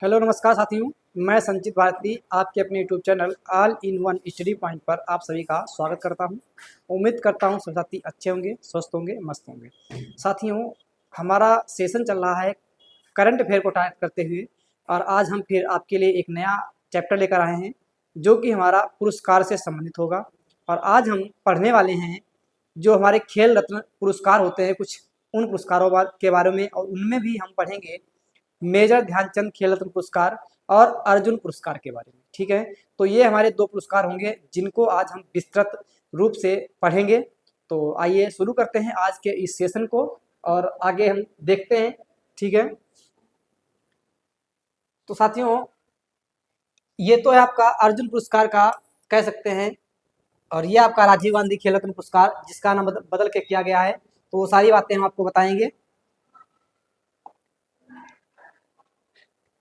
Hello नमस्कार साथियों, मैं संचित भारती आपके अपने YouTube channel all in one study point पर आप सभी का स्वागत करता हूं। उम्मीद करता हूं सब साथी अच्छे होंगे, स्वस्थ होंगे, मस्त होंगे। साथियों, हमारा सेशन चल रहा है करंट अफेयर को टाइप करते हुए, और आज हम फिर आपके लिए एक नया चैप्टर लेकर आए हैं जो कि हमारा पुरस्कार से संबंधित होगा। और आज हम पढ़ने वाले हैं जो हमारे खेल रत्न पुरस्कार होते हैं, कुछ उन पुरस्कारों के बारे में, और उनमें भी हम पढ़ेंगे मेजर ध्यानचंद खेल रत्न पुरस्कार और अर्जुन पुरस्कार के बारे में। ठीक है, तो ये हमारे दो पुरस्कार होंगे जिनको आज हम विस्तृत रूप से पढ़ेंगे। तो आइए शुरू करते हैं आज के इस सेशन को और आगे हम देखते हैं। ठीक है, तो साथियों, ये तो है आपका अर्जुन पुरस्कार का कह सकते हैं, और ये आपका राजीव गांधी खेल रत्न पुरस्कार जिसका नाम बदल के किया गया है। तो वो सारी बातें हम आपको बताएंगे।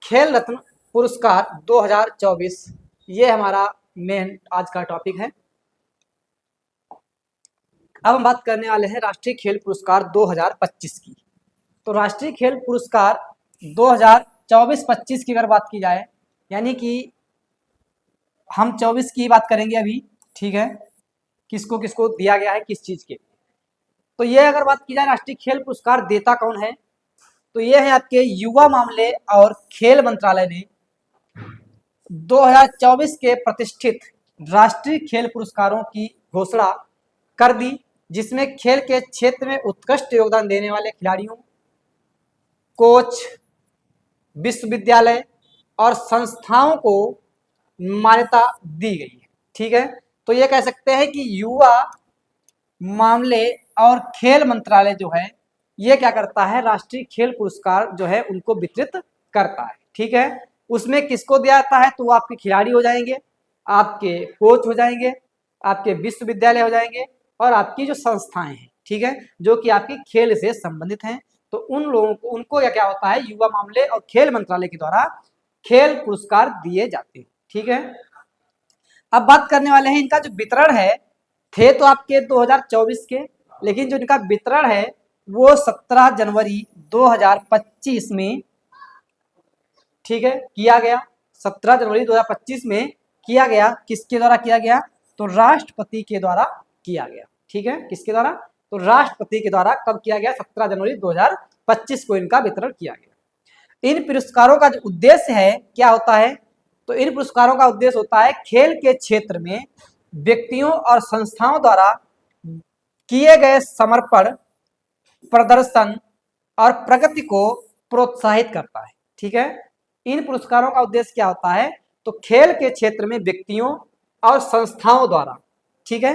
खेल रत्न पुरस्कार 2024 ये हमारा मेन आज का टॉपिक है। अब हम बात करने वाले हैं राष्ट्रीय खेल पुरस्कार 2025 की। तो राष्ट्रीय खेल पुरस्कार 2024-25 की अगर बात की जाए, यानी कि हम 24 की बात करेंगे अभी। ठीक है, किसको किसको दिया गया है, किस चीज के। तो ये अगर बात की जाए राष्ट्रीय खेल पुरस्कार देता कौन है, तो ये है आपके युवा मामले और खेल मंत्रालय ने 2024 के प्रतिष्ठित राष्ट्रीय खेल पुरस्कारों की घोषणा कर दी, जिसमें खेल के क्षेत्र में उत्कृष्ट योगदान देने वाले खिलाड़ियों, कोच, विश्वविद्यालय और संस्थाओं को मान्यता दी गई है। ठीक है, तो ये कह सकते हैं कि युवा मामले और खेल मंत्रालय जो है ये क्या करता है, राष्ट्रीय खेल पुरस्कार जो है उनको वितरित करता है। ठीक है, उसमें किसको दिया जाता है, तो वो आपके खिलाड़ी हो जाएंगे, आपके कोच हो जाएंगे, आपके विश्वविद्यालय हो जाएंगे, और आपकी जो संस्थाएं हैं, ठीक है, जो कि आपकी खेल से संबंधित हैं। तो उन लोगों को, उनको क्या होता है, युवा मामले और खेल मंत्रालय के द्वारा खेल पुरस्कार दिए जाते हैं। ठीक है, अब बात करने वाले हैं इनका जो वितरण है। थे तो आपके 2024 के, लेकिन जो इनका वितरण है वो 17 जनवरी 2025 में, ठीक है, किया गया। 17 जनवरी 2025 में किया गया। किसके द्वारा किया गया, तो राष्ट्रपति के द्वारा किया गया। ठीक है, किसके द्वारा, तो राष्ट्रपति के द्वारा कब किया गया, 17 जनवरी 2025 को इनका वितरण किया गया। इन पुरस्कारों का जो उद्देश्य है क्या होता है, तो इन पुरस्कारों का उद्देश्य होता है खेल के क्षेत्र में व्यक्तियों और संस्थाओं द्वारा किए गए समर्पण, प्रदर्शन और प्रगति को प्रोत्साहित करता है। ठीक है, इन पुरस्कारों का उद्देश्य क्या होता है, तो खेल के क्षेत्र में व्यक्तियों और संस्थाओं द्वारा, ठीक है,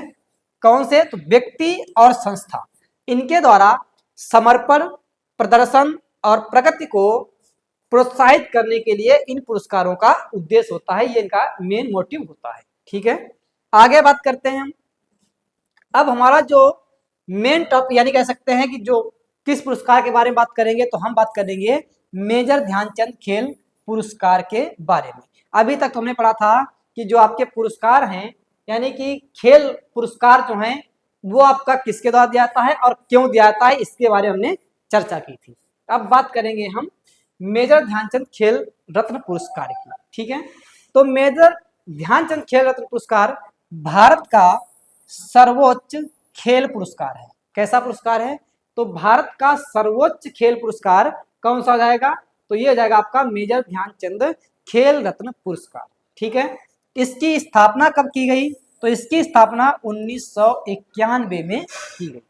कौन से, तो व्यक्ति और संस्था, इनके द्वारा समर्पण, प्रदर्शन और प्रगति को प्रोत्साहित करने के लिए इन पुरस्कारों का उद्देश्य होता है। ये इनका मेन मोटिव होता है। ठीक है, आगे बात करते हैं हम। अब हमारा जो मेन टॉपिक, यानी कह सकते हैं कि जो किस पुरस्कार के बारे में बात करेंगे, तो हम बात करेंगे मेजर ध्यानचंद खेल पुरस्कार के बारे में। अभी तक तो हमने पढ़ा था कि जो आपके पुरस्कार हैं, यानी कि खेल पुरस्कार जो हैं वो आपका किसके द्वारा दिया जाता है और क्यों दिया जाता है, इसके बारे में हमने चर्चा की थी। अब बात करेंगे हम मेजर ध्यानचंद खेल रत्न पुरस्कार की। ठीक है, तो मेजर ध्यानचंद खेल रत्न पुरस्कार भारत का सर्वोच्च खेल पुरस्कार है। कैसा पुरस्कार है, तो भारत का सर्वोच्च खेल पुरस्कार कौन सा जाएगा, तो ये जाएगा आपका मेजर ध्यानचंद खेल रत्न पुरस्कार। ठीक है, इसकी स्थापना कब की गई, तो इसकी स्थापना 1991 में की गई।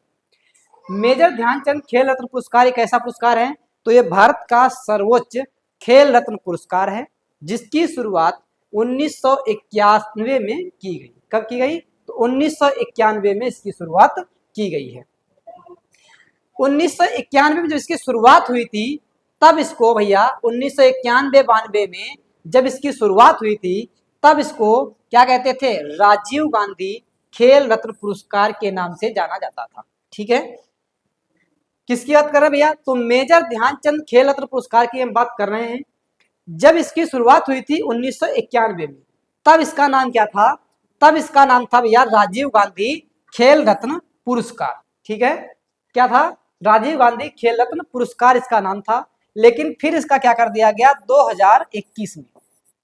मेजर ध्यानचंद खेल रत्न पुरस्कार एक ऐसा पुरस्कार है, तो ये भारत का सर्वोच्च खेल रत्न पुरस्कार है, जिसकी शुरुआत 1991 में की गई। कब की गई, तो 1991 में इसकी शुरुआत की गई है। 1991 में जब इसकी शुरुआत हुई थी, तब इसको भैया 1991-92 में जब इसकी शुरुआत हुई थी, तब इसको क्या कहते थे, राजीव गांधी खेल रत्न पुरस्कार के नाम से जाना जाता था। ठीक है, किसकी बात कर रहे हैं भैया, तो मेजर ध्यानचंद खेल रत्न पुरस्कार की हम बात कर रहे हैं। जब इसकी शुरुआत हुई थी 1991 में, तब इसका नाम क्या था, तब इसका नाम था भैया राजीव गांधी खेल रत्न पुरस्कार। ठीक है, क्या था, राजीव गांधी खेल रत्न पुरस्कार इसका नाम था। लेकिन फिर इसका क्या कर दिया गया 2021 में,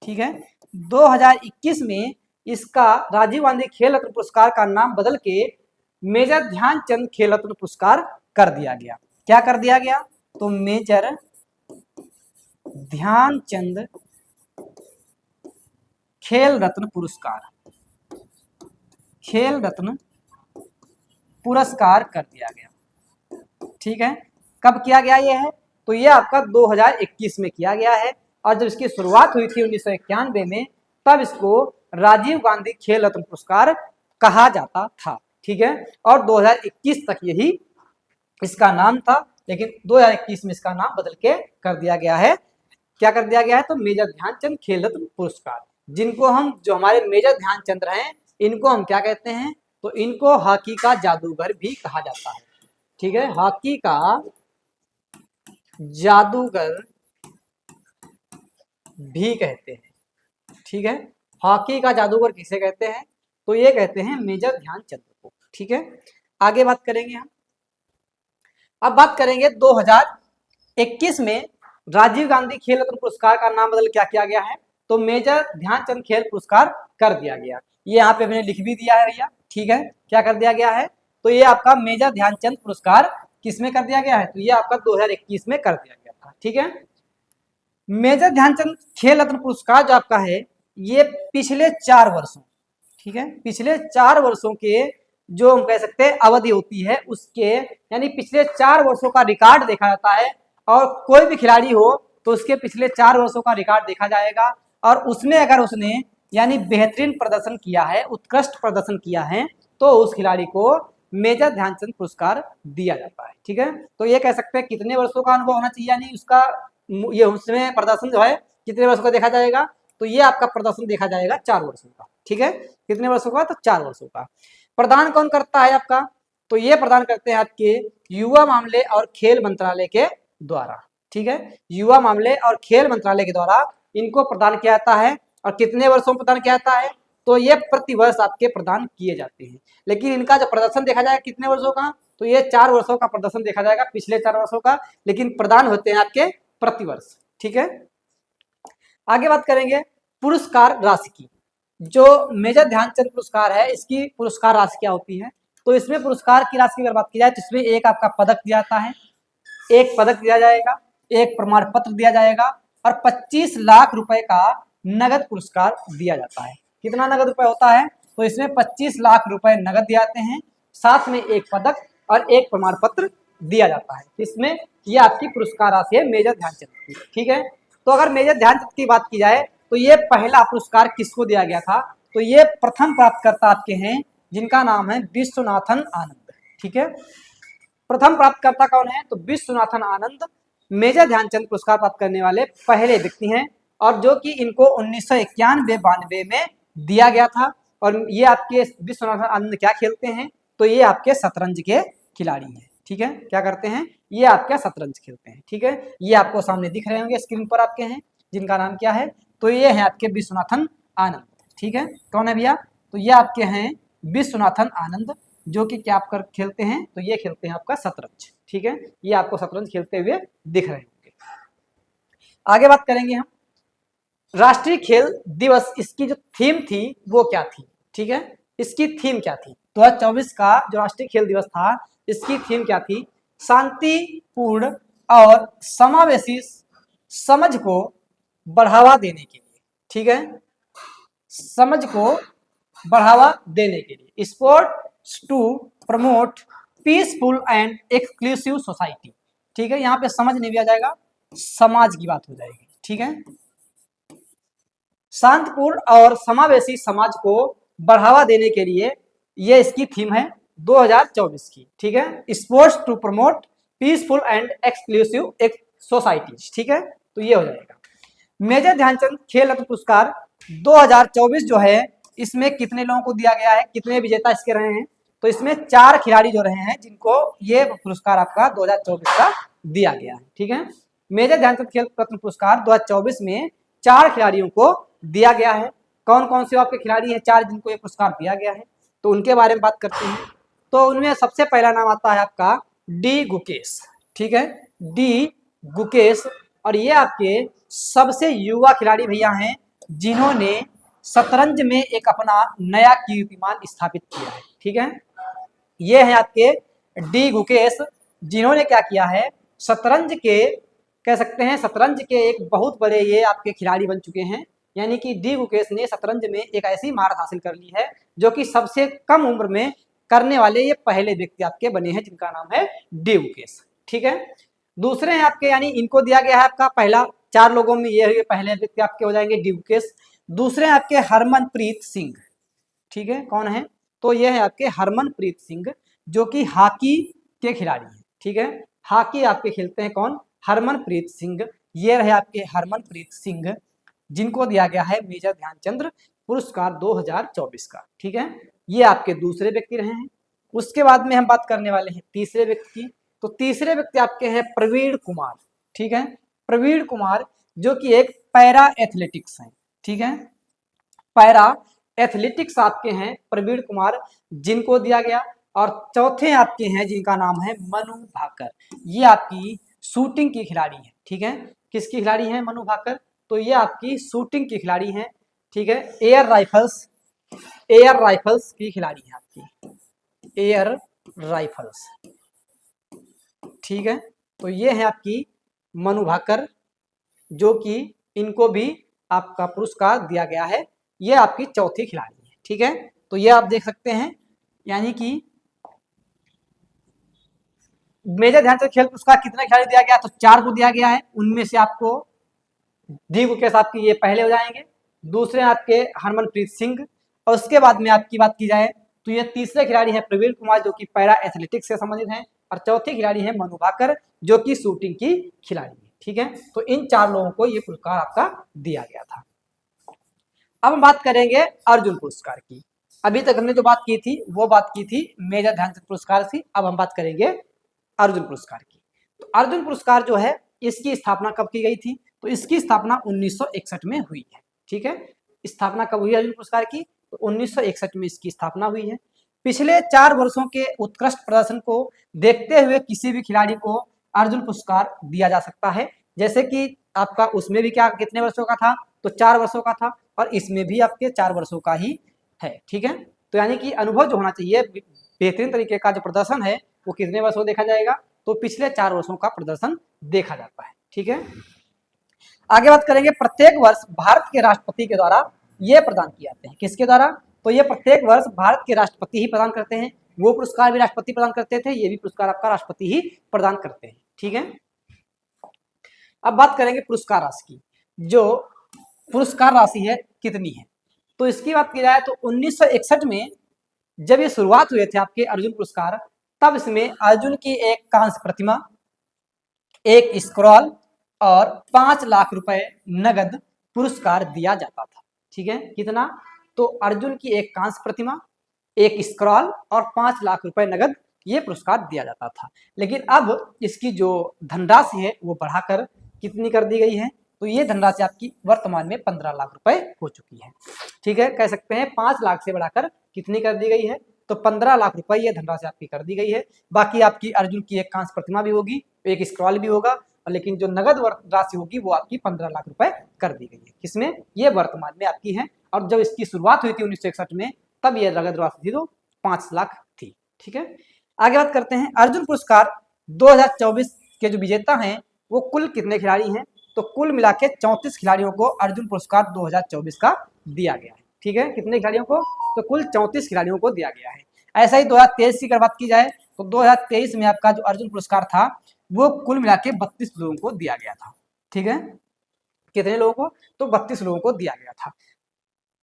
ठीक है, 2021 में इसका राजीव गांधी खेल रत्न पुरस्कार का नाम बदल के मेजर ध्यानचंद खेल रत्न पुरस्कार कर दिया गया। क्या कर दिया गया? तो मेजर ध्यानचंद खेल रत्न पुरस्कार, खेल रत्न पुरस्कार कर दिया गया। ठीक है, कब किया गया ये है? तो ये आपका 2021 में किया गया है, और जब इसकी शुरुआत हुई थी 1991 में, तब इसको राजीव गांधी खेल रत्न पुरस्कार कहा जाता था। ठीक है, और 2021 तक यही इसका नाम था, लेकिन 2021 में इसका नाम बदल के कर दिया गया है। क्या कर दिया गया है? तो मेजर ध्यानचंद खेल रत्न पुरस्कार, जिनको हम, जो हमारे मेजर ध्यानचंद रहे, इनको हम क्या कहते हैं? तो इनको हॉकी का जादूगर भी कहा जाता है। ठीक है, हॉकी का जादूगर भी कहते हैं। ठीक है, हॉकी का जादूगर किसे कहते हैं? तो ये कहते हैं मेजर ध्यानचंद को। ठीक है, आगे बात करेंगे हम। अब बात करेंगे 2021 में राजीव गांधी खेल रत्न पुरस्कार का नाम बदल क्या किया गया है? तो मेजर ध्यानचंद खेल पुरस्कार कर दिया गया। ये यहाँ पे मैंने लिख भी दिया है भैया। ठीक है, क्या कर दिया गया है? तो ये आपका मेजर ध्यानचंद पुरस्कार किसमें कर दिया गया है? तो ये आपका 2021 में कर दिया गया था। ठीक है, मेजर ध्यानचंद खेल रत्न पुरस्कार जो आपका है, ये पिछले 4 वर्षों, ठीक है, पिछले 4 वर्षों के जो हम कह सकते हैं अवधि होती है उसके, यानी पिछले 4 वर्षों का रिकॉर्ड देखा जाता है, और कोई भी खिलाड़ी हो तो उसके पिछले 4 वर्षों का रिकॉर्ड देखा जाएगा, और उसमें अगर उसने यानी बेहतरीन प्रदर्शन किया है, उत्कृष्ट प्रदर्शन किया है, तो उस खिलाड़ी को मेजर ध्यानचंद पुरस्कार दिया जाता है। ठीक है, तो ये कह सकते हैं कितने वर्षों का अनुभव होना चाहिए, यानी उसका ये उसमें प्रदर्शन जो है कितने वर्षों का देखा जाएगा? तो ये आपका प्रदर्शन देखा जाएगा 4 वर्षों का। ठीक है, कितने वर्षों का? तो 4 वर्षों का। प्रदान कौन करता है आपका? तो ये प्रदान करते हैं आपके युवा मामले और खेल मंत्रालय के द्वारा। ठीक है, युवा मामले और खेल मंत्रालय के द्वारा इनको प्रदान किया जाता है, और कितने वर्षों में प्रदान किया जाता है? तो ये प्रति वर्ष आपके प्रदान किए जाते हैं, लेकिन इनका जो प्रदर्शन देखा जाएगा कितने वर्षों का? तो ये 4 वर्षों का प्रदर्शन देखा जाएगा, पिछले 4 वर्षों का, लेकिन प्रदान होते हैं आपके प्रतिवर्ष। ठीक है, आगे बात करेंगे पुरस्कार राशि की। जो मेजर ध्यानचंद पुरस्कार है, इसकी पुरस्कार राशि क्या होती है? तो इसमें पुरस्कार की राशि की अगर बात की जाए तो इसमें एक आपका पदक दिया जाता है, एक पदक दिया जाएगा, एक प्रमाण पत्र दिया जाएगा, और 25 लाख रुपए का नगद पुरस्कार दिया जाता है। कितना नगद रुपए होता है? तो इसमें 25 लाख रुपए नगद दिए जाते हैं, साथ में एक पदक और एक प्रमाण पत्र दिया जाता है। इसमें ये आपकी पुरस्कार राशि है मेजर ध्यानचंद की। ठीक है, तो अगर मेजर ध्यानचंद की बात की जाए तो ये पहला पुरस्कार किसको दिया गया था? तो ये प्रथम प्राप्तकर्ता आपके हैं, जिनका नाम है विश्वनाथन आनंद। ठीक है, प्रथम प्राप्तकर्ता कौन है? तो विश्वनाथन आनंद मेजर ध्यानचंद पुरस्कार प्राप्त करने वाले पहले व्यक्ति हैं, और जो कि इनको 1991-92 में दिया गया था। और ये आपके विश्वनाथन आनंद क्या खेलते हैं? तो ये आपके शतरंज के खिलाड़ी हैं। ठीक है, क्या करते हैं? ये आपका शतरंज खेलते हैं। ठीक है, ये आपको सामने दिख रहे होंगे स्क्रीन पर आपके हैं, जिनका नाम क्या है? तो ये है आपके विश्वनाथन आनंद। ठीक है, कौन है भैया? तो ये आपके हैं विश्वनाथन आनंद, जो कि क्या आप कर खेलते हैं? तो ये खेलते हैं आपका शतरंज। ठीक है, ये आपको शतरंज खेलते हुए दिख रहे होंगे। आगे बात करेंगे हम राष्ट्रीय खेल दिवस, इसकी जो थीम थी वो क्या थी? ठीक है, इसकी थीम क्या थी? 2024 का जो राष्ट्रीय खेल दिवस था, इसकी थीम क्या थी? शांतिपूर्ण और समावेशी समझ को बढ़ावा देने के लिए। ठीक है, समझ को बढ़ावा देने के लिए, sports to promote peaceful and exclusive society. ठीक है, यहाँ पे समझ नहीं दिया जाएगा, समाज की बात हो जाएगी। ठीक है, शांतिपूर्ण और समावेशी समाज को बढ़ावा देने के लिए ये इसकी थीम है 2024 की। ठीक है, sports to promote peaceful and exclusive एक सोसाइटी। ठीक है, तो ये हो जाएगा। मेजर ध्यानचंद खेल रत्न पुरस्कार 2024 जो है, इसमें कितने लोगों को दिया गया है? कितने विजेता इसके रहे हैं? तो इसमें 4 खिलाड़ी जो रहे हैं, जिनको ये पुरस्कार आपका 2024 का दिया गया है। ठीक है, मेजर ध्यानचंद खेल रत्न पुरस्कार 2024 में 4 खिलाड़ियों को दिया गया है। कौन कौन से आपके खिलाड़ी हैं 4 जिनको ये पुरस्कार दिया गया है? तो उनके बारे में बात करते हैं। तो उनमें सबसे पहला नाम आता है आपका डी गुकेश। ठीक है, डी गुकेश और ये आपके सबसे युवा खिलाड़ी भैया हैं जिन्होंने शतरंज में एक अपना नया कीर्तिमान स्थापित किया है। ठीक है, ये है आपके डी गुकेश, जिन्होंने क्या किया है, शतरंज के कह सकते हैं शतरंज के एक बहुत बड़े ये आपके खिलाड़ी बन चुके हैं। यानी कि डी गुकेश ने शतरंज में एक ऐसी महारत हासिल कर ली है जो कि सबसे कम उम्र में करने वाले ये पहले व्यक्ति आपके बने हैं, जिनका नाम है डी गुकेश। ठीक है, दूसरे हैं आपके, यानी इनको दिया गया है आपका पहला, 4 लोगों में ये पहले व्यक्ति आपके हो जाएंगे डी गुकेश। दूसरे हैं आपके हरमनप्रीत सिंह। ठीक है, कौन है, तो ये है आपके हरमनप्रीत सिंह, जो कि हॉकी के खिलाड़ी हैं। ठीक है, हॉकी आपके खेलते हैं कौन, हरमनप्रीत सिंह। ये रहे आपके हरमनप्रीत सिंह, जिनको दिया गया है मेजर ध्यानचंद पुरस्कार 2024 का। ठीक है, ये आपके दूसरे व्यक्ति रहे हैं। उसके बाद में हम बात करने वाले हैं तीसरे व्यक्ति की। तो तीसरे व्यक्ति आपके हैं प्रवीण कुमार। ठीक है, प्रवीण कुमार जो कि एक पैरा एथलेटिक्स हैं। ठीक है, पैरा एथलेटिक्स आपके हैं प्रवीण कुमार, जिनको दिया गया। और चौथे आपके हैं जिनका नाम है मनु भाकर, ये आपकी शूटिंग की खिलाड़ी है। ठीक है, किसकी खिलाड़ी है मनु भाकर, तो ये आपकी शूटिंग की खिलाड़ी है। ठीक है, एयर राइफल्स की खिलाड़ी है आपकी, एयर राइफल्स। ठीक है, तो ये है आपकी मनु भाकर, जो कि इनको भी आपका पुरस्कार दिया गया है। ये आपकी चौथी खिलाड़ी है। ठीक है, तो ये आप देख सकते हैं, यानी कि मेजर ध्यानचंद खेल पुरस्कार कितने खिलाड़ी दिया गया, तो 4 को दिया गया है। उनमें से आपको डी गुकेश आपकी ये पहले हो जाएंगे, दूसरे आपके हरमनप्रीत सिंह, और उसके बाद में आपकी बात की जाए तो ये तीसरे खिलाड़ी है प्रवीण कुमार, जो कि पैरा एथलेटिक्स से संबंधित हैं, और चौथे खिलाड़ी है मनु भाकर, जो कि शूटिंग की खिलाड़ी है। ठीक है, तो इन 4 लोगों को ये पुरस्कार आपका दिया गया था। अब हम बात करेंगे अर्जुन पुरस्कार की। अभी तक हमने जो बात की थी वो बात की थी मेजर ध्यानचंद पुरस्कार की, अब हम बात करेंगे अर्जुन पुरस्कार की। तो अर्जुन पुरस्कार जो है, इसकी स्थापना कब की गई थी, तो इसकी स्थापना 1961 में हुई है। ठीक है, स्थापना कब हुई अर्जुन पुरस्कार की, तो 1961 में इसकी स्थापना हुई है। पिछले 4 वर्षों के उत्कृष्ट प्रदर्शन को देखते हुए किसी भी खिलाड़ी को अर्जुन पुरस्कार दिया जा सकता है। जैसे कि आपका उसमें भी क्या कितने वर्षों का था, तो 4 वर्षों का था, और इसमें भी आपके 4 वर्षों का ही है। ठीक है, तो यानी कि अनुभव जो होना चाहिए, बेहतरीन तरीके का जो प्रदर्शन है वो कितने वर्षों देखा जाएगा, तो पिछले 4 वर्षों का प्रदर्शन देखा जाता है। ठीक है, आगे बात करेंगे, प्रत्येक वर्ष भारत के राष्ट्रपति के द्वारा ये प्रदान किए जाते हैं। किसके द्वारा, तो ये प्रत्येक वर्ष भारत के राष्ट्रपति ही प्रदान करते हैं। वो पुरस्कार भी राष्ट्रपति प्रदान करते थे, ये भी पुरस्कार आपका राष्ट्रपति ही प्रदान करते हैं। ठीक है, अब बात करेंगे पुरस्कार राशि की। जो पुरस्कार राशि है कितनी है, तो इसकी बात की जाए तो 1961 में जब ये शुरुआत हुए थे आपके अर्जुन पुरस्कार, तब इसमें अर्जुन की एक कांस्य प्रतिमा, एक स्क्रॉल और 5 लाख रुपए नगद पुरस्कार दिया जाता था। ठीक है, कितना, तो अर्जुन की एक कांस्य प्रतिमा, एक स्क्रॉल और 5 लाख रुपए नगद ये पुरस्कार दिया जाता था। लेकिन अब इसकी जो धनराशि है वो बढ़ाकर कितनी कर दी गई है, तो ये धनराशि आपकी वर्तमान में 15 लाख रुपए हो चुकी है। ठीक है, कह सकते हैं 5 लाख से बढ़ाकर कितनी कर दी गई है, तो 15 लाख रुपए ये धनराशि आपकी कर दी गई है। बाकी आपकी अर्जुन की एक कांस्य प्रतिमा भी होगी, एक स्क्रॉल भी होगा, लेकिन जो नगद राशि होगी वो आपकी 15 लाख रुपए कर दी गई है। किसमें, ये वर्तमान में आपकी है। और जब इसकी शुरुआत हुई थी 1961 में, तब ये नगद राशि थी तो 5 लाख थी। ठीक है, आगे बात करते हैं, अर्जुन पुरस्कार 2024 के जो विजेता हैं वो कुल कितने खिलाड़ी हैं, तो कुल मिला के 34 खिलाड़ियों को अर्जुन पुरस्कार 2024 का दिया गया है। ठीक है, कितने खिलाड़ियों को, तो कुल 34 खिलाड़ियों को दिया गया है। ऐसा ही 2023 की अगर बात की जाए तो 2023 में आपका जो अर्जुन पुरस्कार था वो कुल मिला के 32 लोगों को दिया गया था। ठीक है, कितने लोगों को, तो 32 लोगों को दिया गया था।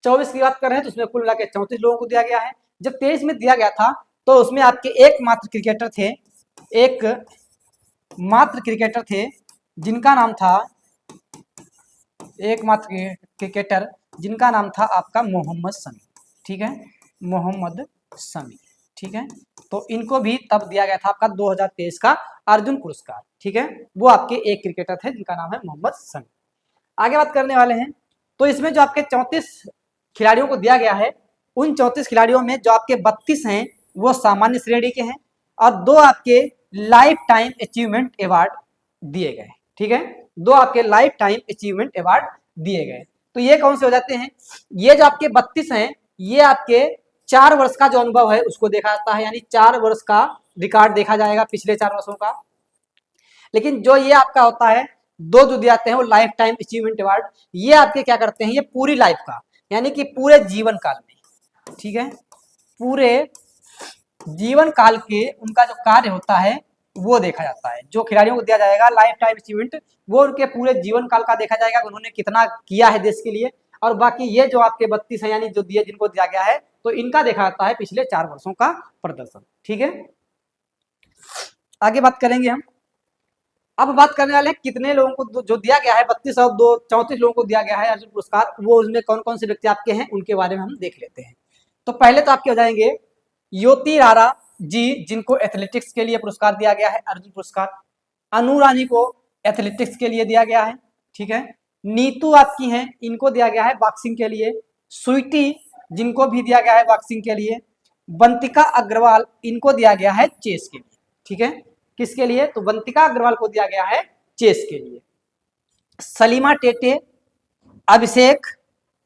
24 की बात कर रहे हैं तो उसमें कुल मिला के 34 लोगों को दिया गया है। जब 23 में दिया गया था तो उसमें आपके एकमात्र क्रिकेटर थे जिनका नाम था, एकमात्र क्रिकेटर जिनका नाम था आपका मोहम्मद शमी। ठीक है, मोहम्मद शमी। ठीक है, तो इनको भी तब दिया गया था आपका 2023 का अर्जुन पुरस्कार। ठीक है, वो आपके एक क्रिकेटर थे जिनका नाम है मोहम्मद शमी। आगे बात करने वाले हैं, तो इसमें जो आपके 34 खिलाड़ियों को दिया गया है, उन 34 खिलाड़ियों में जो आपके 32 हैं वो सामान्य श्रेणी के हैं, और 2 आपके लाइफ टाइम अचीवमेंट अवार्ड दिए गए। ठीक है, दो आपके लाइफ टाइम अचीवमेंट अवार्ड दिए गए। तो ये कौन से हो जाते हैं, ये जो आपके 32 हैं, ये आपके 4 वर्ष का जो अनुभव है उसको देखा जाता है, यानी 4 वर्ष का रिकॉर्ड देखा जाएगा पिछले 4 वर्षों का। लेकिन जो ये आपका होता है, दो जो दिए जाते हैं वो लाइफ टाइम अचीवमेंट अवार्ड, ये आपके क्या करते हैं, ये पूरी लाइफ का, यानी कि पूरे जीवन काल में, ठीक है, पूरे जीवन काल के उनका जो कार्य होता है वो देखा जाता है। जो खिलाड़ियों को दिया जाएगा लाइफ टाइम अचीवमेंट, वो उनके पूरे जीवन काल का देखा जाएगा, उन्होंने कितना किया है देश के लिए। और बाकी ये जो आपके 32 है, यानी जो दिए जिनको दिया गया है, तो इनका देखा जाता है पिछले 4 वर्षों का प्रदर्शन, ठीक है। आगे बात करेंगे हम। अब बात करने वाले कितने लोगों को जो दिया गया है, 32 और 34 लोगों को दिया गया है अर्जुन पुरस्कार, वो उसमें कौन कौन से व्यक्ति आपके हैं उनके बारे में हम देख लेते हैं। तो पहले तो आपके हो जाएंगे योती रारा जी, जिनको एथलेटिक्स के लिए पुरस्कार दिया गया है अर्जुन पुरस्कार। अनु रानी को एथलेटिक्स के लिए दिया गया है, ठीक है। नीतू आपकी हैं, इनको दिया गया है बॉक्सिंग के लिए। स्वीटी जिनको भी दिया गया है बॉक्सिंग के लिए। बंतिका अग्रवाल, इनको दिया गया है चेस के लिए, ठीक है। किसके लिए, तो बंतिका अग्रवाल को दिया गया है चेस के लिए। सलीमा टेटे, अभिषेक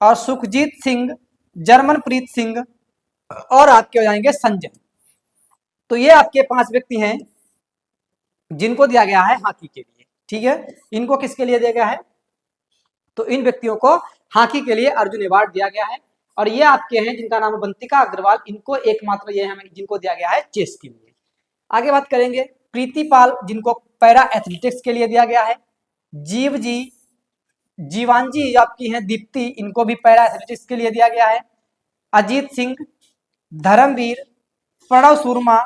और सुखजीत सिंह, जर्मनप्रीत सिंह और आपके हो जाएंगे संजय। तो ये आपके 5 व्यक्ति हैं जिनको दिया गया है हॉकी के लिए, ठीक है। इनको किसके लिए दिया गया है, तो इन व्यक्तियों को हॉकी के लिए अर्जुन अवार्ड दिया गया है। और ये आपके हैं जिनका नाम है बंतिका अग्रवाल, इनको एकमात्र ये है जिनको दिया गया है चेस के लिए। आगे बात करेंगे प्रीति पाल, जिनको पैरा एथलेटिक्स के लिए दिया गया है। जीव जी, जीवांजी आपकी हैं दीप्ति, इनको भी पैरा एथलेटिक्स के लिए दिया गया है। अजीत सिंह, धर्मवीर, प्रणव शर्मा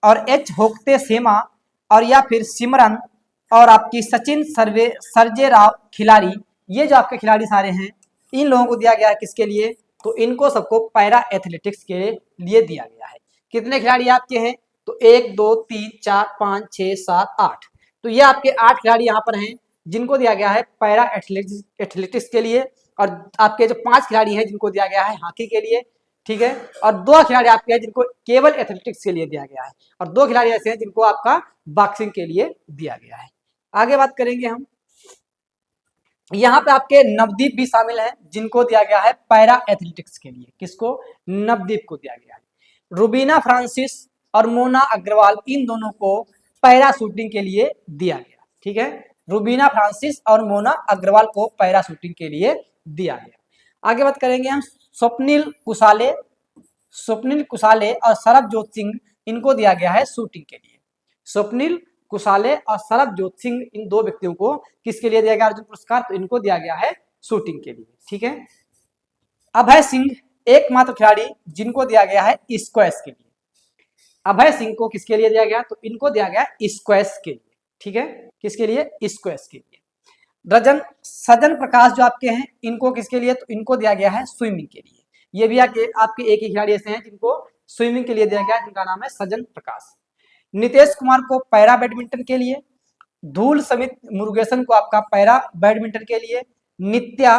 और एच होक्ते सेमा और या फिर सिमरन और आपकी सचिन सर्जे राव खिलाड़ी, ये जो आपके खिलाड़ी सारे हैं, इन लोगों को दिया गया है किसके लिए, तो इनको सबको पैरा एथलेटिक्स के लिए दिया गया है। कितने खिलाड़ी आपके हैं, तो 1 2 3 4 5 6 7 8, तो ये आपके 8 खिलाड़ी यहाँ पर हैं जिनको दिया गया है पैरा एथलेटिक्स के लिए। और आपके जो 5 खिलाड़ी हैं जिनको दिया गया है हॉकी के लिए, ठीक है। और 2 खिलाड़ी आपके हैं जिनको केवल एथलेटिक्स के लिए दिया गया है, और 2 खिलाड़ी ऐसे हैं जिनको आपका बॉक्सिंग के लिए दिया गया है। आगे बात करेंगे हम, यहाँ पे आपके नवदीप भी शामिल हैं जिनको दिया गया है पैरा एथलेटिक्स के लिए। किसको, नवदीप को दिया गया है। रुबीना फ्रांसिस और मोना अग्रवाल, इन दोनों को पैरा शूटिंग के लिए दिया गया, ठीक है। रुबीना फ्रांसिस और मोना अग्रवाल को पैरा शूटिंग के लिए दिया गया। आगे बात करेंगे हम स्वप्निल कुशाले और सरबजोत सिंह, इनको दिया गया है शूटिंग के लिए। स्वप्निल कुशाले और सरबजोत सिंह, इन 2 व्यक्तियों को किसके लिए दिया गया अर्जुन पुरस्कार, तो इनको दिया गया है शूटिंग के लिए, ठीक है। अभय सिंह एकमात्र खिलाड़ी जिनको दिया गया है स्क्वैश के लिए। अभय सिंह को किसके लिए दिया गया, तो इनको दिया गया स्क्वैश के लिए, ठीक है। किसके लिए, स्क्वैश के लिए। सजन प्रकाश जो आपके हैं, इनको किसके लिए, तो इनको दिया गया है स्विमिंग के लिए। ये भी आपके एक ही खिलाड़ी ऐसे हैं जिनको स्विमिंग के लिए दिया गया है, जिनका नाम है सजन प्रकाश। नितेश कुमार को पैरा बैडमिंटन के लिए। धूल समित मुरुगेशन को आपका पैरा बैडमिंटन के लिए। नित्या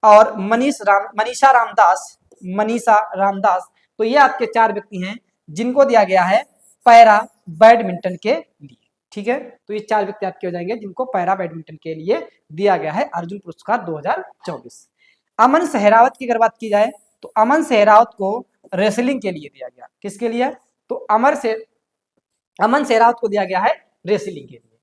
और मनीषा रामदास, तो ये आपके 4 व्यक्ति हैं जिनको दिया गया है पैरा बैडमिंटन के लिए, ठीक है। तो ये 4 व्यक्ति आपके हो जाएंगे जिनको पैरा बैडमिंटन के लिए दिया गया है अर्जुन पुरस्कार 2024। अमन सहरावत की अगर बात की जाए, तो अमन सहरावत को रेसलिंग के लिए दिया गया। किसके लिए, तो अमन सहरावत को दिया गया है रेसलिंग के लिए।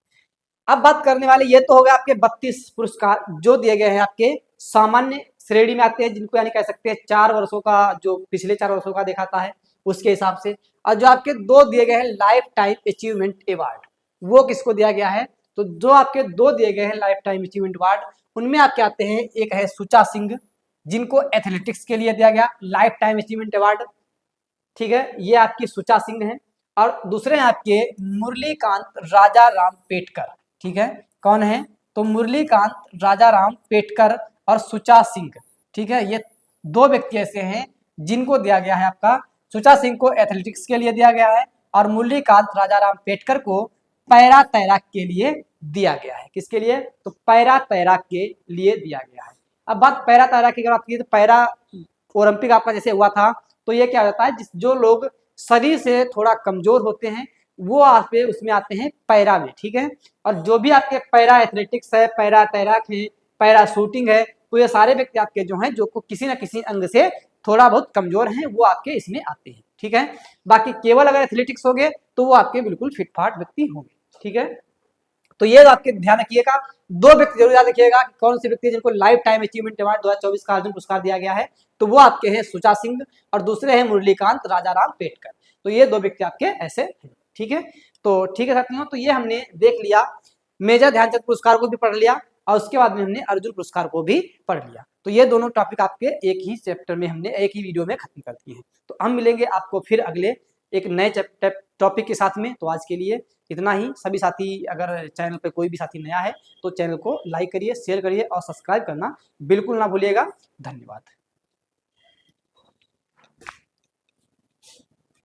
अब बात करने वाले ये तो हो गए आपके 32 पुरस्कार जो दिए गए हैं आपके सामान्य श्रेणी में आते हैं, जिनको यानी कह सकते हैं 4 वर्षों का, जो पिछले 4 वर्षों का दिखाता है उसके हिसाब से। और जो आपके 2 दिए गए हैं लाइफ टाइम अचीवमेंट अवार्ड, वो किसको दिया गया है, तो जो आपके 2 दिए गए हैं लाइफ टाइम अचीवमेंट अवार्ड, उनमें आपके आते हैं, एक है सुचा सिंह जिनको एथलेटिक्स के लिए दिया गया लाइफ टाइम अचीवमेंट अवार्ड, ठीक है, ये आपकी सुचा सिंह है। और दूसरे हैं आपके मुरलीकांत राजा राम पेटकर, ठीक है। कौन है, तो मुरलीकांत राजा राम पेटकर और सुचा सिंह, ठीक है। ये 2 व्यक्ति ऐसे हैं जिनको दिया गया है आपका, सुचा सिंह को एथलेटिक्स के लिए दिया गया है और मुरलीकांत राजा राम पेटकर को पैरा तैराक के लिए दिया गया है। किसके लिए, तो पैरा तैराक के लिए दिया गया है। अब बात पैरा तैराक की अगर बात की, तो पैरा ओलंपिक आपका जैसे हुआ था, तो ये क्या होता है, जो लोग शरीर से थोड़ा कमजोर होते हैं वो आपके उसमें आते हैं पैरा में, ठीक है। और जो भी आपके पैरा एथलेटिक्स है, पैरा तैराक है, पैरा शूटिंग है, तो ये सारे व्यक्ति आपके जो हैं जो किसी न किसी अंग से थोड़ा बहुत कमजोर हैं, वो आपके इसमें आते हैं, ठीक है। बाकी केवल अगर एथलेटिक्स हो गए तो वो आपके बिल्कुल फिट फाट व्यक्ति होंगे, ठीक है। तो ये आपके ध्यान रखिएगा, दो व्यक्ति जरूर याद रखिएगा कि कौन से व्यक्ति जिनको लाइफ टाइम अचीवमेंट अवार्ड 2024 का अर्जुन पुरस्कार दिया गया है, तो वो आपके हैं सुचा सिंह और दूसरे हैं मुरलीकांत राजाराम पेटकर। तो ये दो व्यक्ति आपके ऐसे हैं, ठीक है। तो ठीक है साथियों, तो ये हमने देख लिया, मेजर ध्यानचंद पुरस्कार को भी पढ़ लिया और उसके बाद में हमने अर्जुन पुरस्कार को भी पढ़ लिया। तो ये दोनों टॉपिक आपके एक ही चैप्टर में हमने एक ही वीडियो में खत्म कर दिए हैं। तो हम मिलेंगे आपको फिर अगले एक नए टॉपिक के साथ में। तो आज के लिए इतना ही। सभी साथी, अगर चैनल पे कोई भी साथी नया है तो चैनल को लाइक करिए, शेयर करिए और सब्सक्राइब करना बिल्कुल ना भूलिएगा। धन्यवाद।